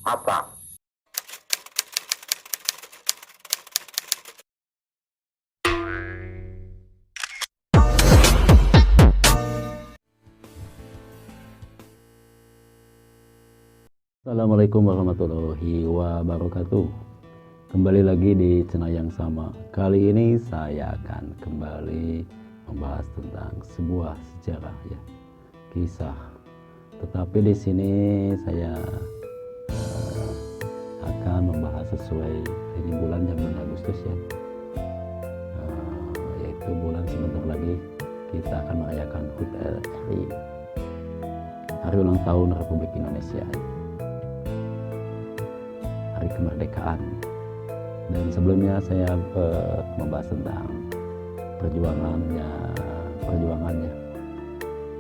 apa? Assalamualaikum warahmatullahi wabarakatuh. Kembali lagi di channel yang sama. Kali ini saya akan kembali membahas tentang sebuah sejarah ya, kisah. Tetapi di sini saya akan membahas sesuai ini bulan Agustus ya. Yaitu bulan sebentar lagi kita akan merayakan HUT RI, Hari Ulang Tahun Republik Indonesia, Hari Kemerdekaan. Dan sebelumnya saya membahas tentang perjuangannya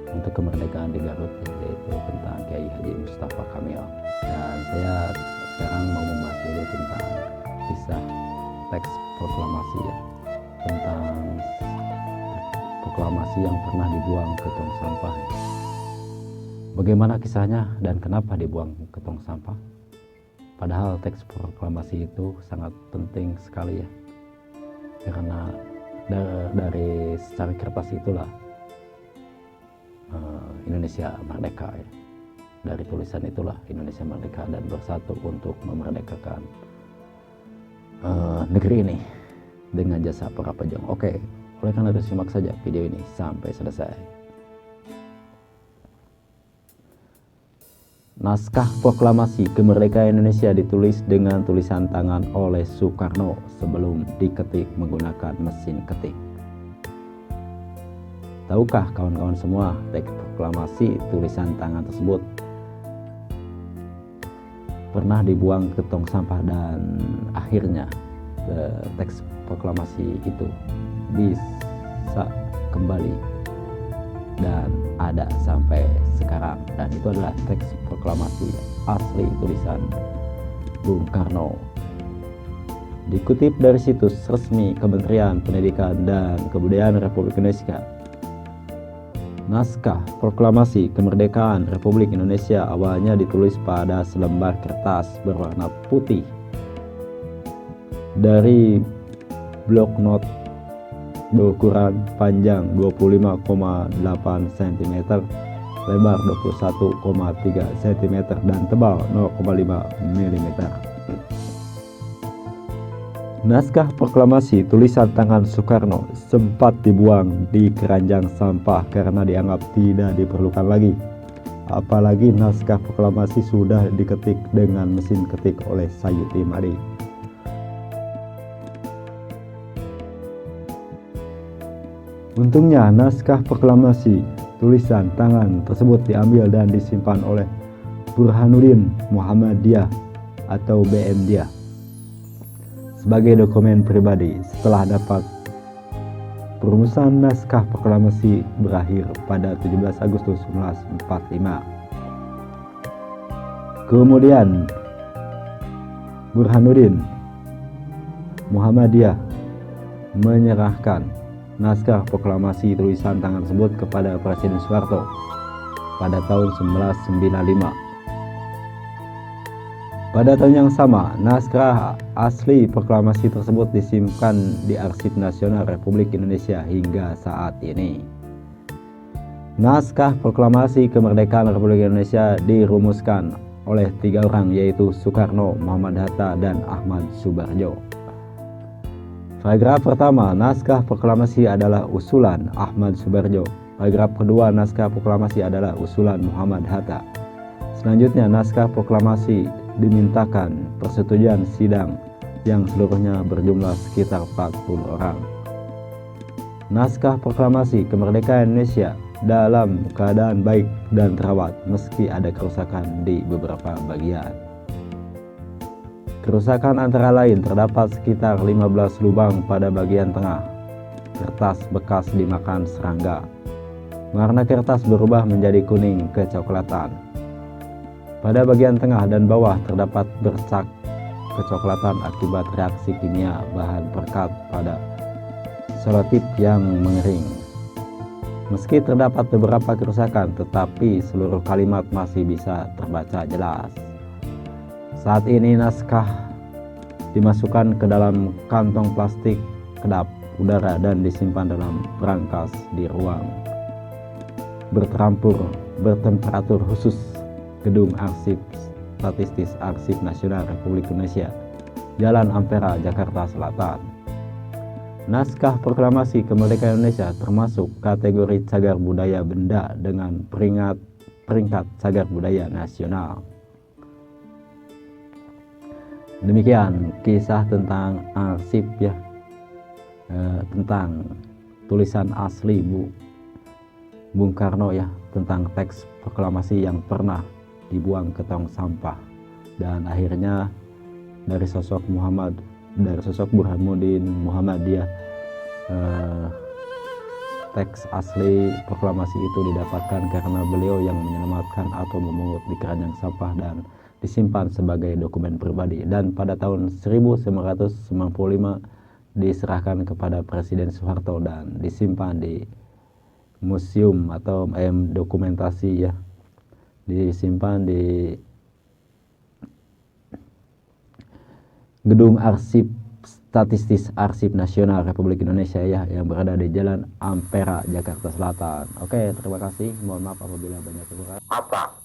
untuk kemerdekaan di Garut, yaitu tentang Kiai Haji Mustafa Kamil. Dan saya sekarang mau membahas dulu tentang kisah teks proklamasi ya, tentang proklamasi yang pernah dibuang ke tong sampah. Bagaimana kisahnya dan kenapa dibuang ke tong sampah? Padahal teks proklamasi itu sangat penting sekali ya, karena dari secari kertas itulah Indonesia merdeka ya. Dari tulisan itulah Indonesia merdeka dan bersatu untuk memerdekakan negeri ini dengan jasa para pejuang. Oke, oleh karena itu simak saja video ini sampai selesai. Naskah proklamasi kemerdekaan Indonesia ditulis dengan tulisan tangan oleh Soekarno sebelum diketik menggunakan mesin ketik. Tahukah kawan-kawan semua, teks proklamasi tulisan tangan tersebut pernah dibuang ke tong sampah dan akhirnya teks proklamasi itu bisa kembali dan ada sampai sekarang, dan itu adalah teks proklamasi asli tulisan Bung Karno. Dikutip dari situs resmi Kementerian Pendidikan dan Kebudayaan Republik Indonesia, naskah proklamasi kemerdekaan Republik Indonesia awalnya ditulis pada selembar kertas berwarna putih dari blok not berukuran panjang 25,8 cm, lebar 21,3 cm dan tebal 0,5 mm. Naskah proklamasi tulisan tangan Soekarno sempat dibuang di keranjang sampah karena dianggap tidak diperlukan lagi. Apalagi naskah proklamasi sudah diketik dengan mesin ketik oleh Sayuti Made. Untungnya naskah proklamasi tulisan tangan tersebut diambil dan disimpan oleh Burhanuddin Muhammadiyah atau BM sebagai dokumen pribadi setelah dapat perumusan. Naskah proklamasi berakhir pada 17 Agustus 1945. Kemudian Burhanuddin Muhammadiyah menyerahkan naskah proklamasi tulisan tangan tersebut kepada Presiden Soeharto pada tahun 1995. Pada tahun yang sama, naskah asli proklamasi tersebut disimpan di Arsip Nasional Republik Indonesia hingga saat ini. Naskah proklamasi kemerdekaan Republik Indonesia dirumuskan oleh 3 orang, yaitu Soekarno, Muhammad Hatta, dan Ahmad Subarjo. Paragraf pertama, naskah proklamasi adalah usulan Ahmad Subarjo. Paragraf kedua, naskah proklamasi adalah usulan Muhammad Hatta. Selanjutnya, naskah proklamasi dimintakan persetujuan sidang yang seluruhnya berjumlah sekitar 40 orang. Naskah proklamasi kemerdekaan Indonesia dalam keadaan baik dan terawat meski ada kerusakan di beberapa bagian. Kerusakan antara lain terdapat sekitar 15 lubang pada bagian tengah. Kertas bekas dimakan serangga. Warna kertas berubah menjadi kuning kecoklatan. Pada bagian tengah dan bawah terdapat bercak kecoklatan akibat reaksi kimia bahan perekat pada selotip yang mengering. Meski terdapat beberapa kerusakan, tetapi seluruh kalimat masih bisa terbaca jelas. Saat ini naskah dimasukkan ke dalam kantong plastik kedap udara dan disimpan dalam berangkas di ruang bertemperatur khusus Gedung Arsip Statistik Arsip Nasional Republik Indonesia, Jalan Ampera, Jakarta Selatan. Naskah Proklamasi Kemerdekaan Indonesia termasuk kategori cagar budaya benda dengan peringkat cagar budaya nasional. Demikian kisah tentang arsip ya, tentang tulisan asli Bung Karno ya, tentang teks proklamasi yang pernah dibuang ke tong sampah, dan akhirnya dari sosok Burhanuddin Muhammadiyah, teks asli proklamasi itu didapatkan karena beliau yang menyelamatkan atau memungut di keranjang sampah dan disimpan sebagai dokumen pribadi, dan pada tahun 1995 diserahkan kepada Presiden Soeharto dan disimpan di museum atau dokumentasi ya, disimpan di Gedung Arsip Statistik Arsip Nasional Republik Indonesia ya, yang berada di Jalan Ampera, Jakarta Selatan. Oke, terima kasih. Mohon maaf apabila banyak kekurangan. Apa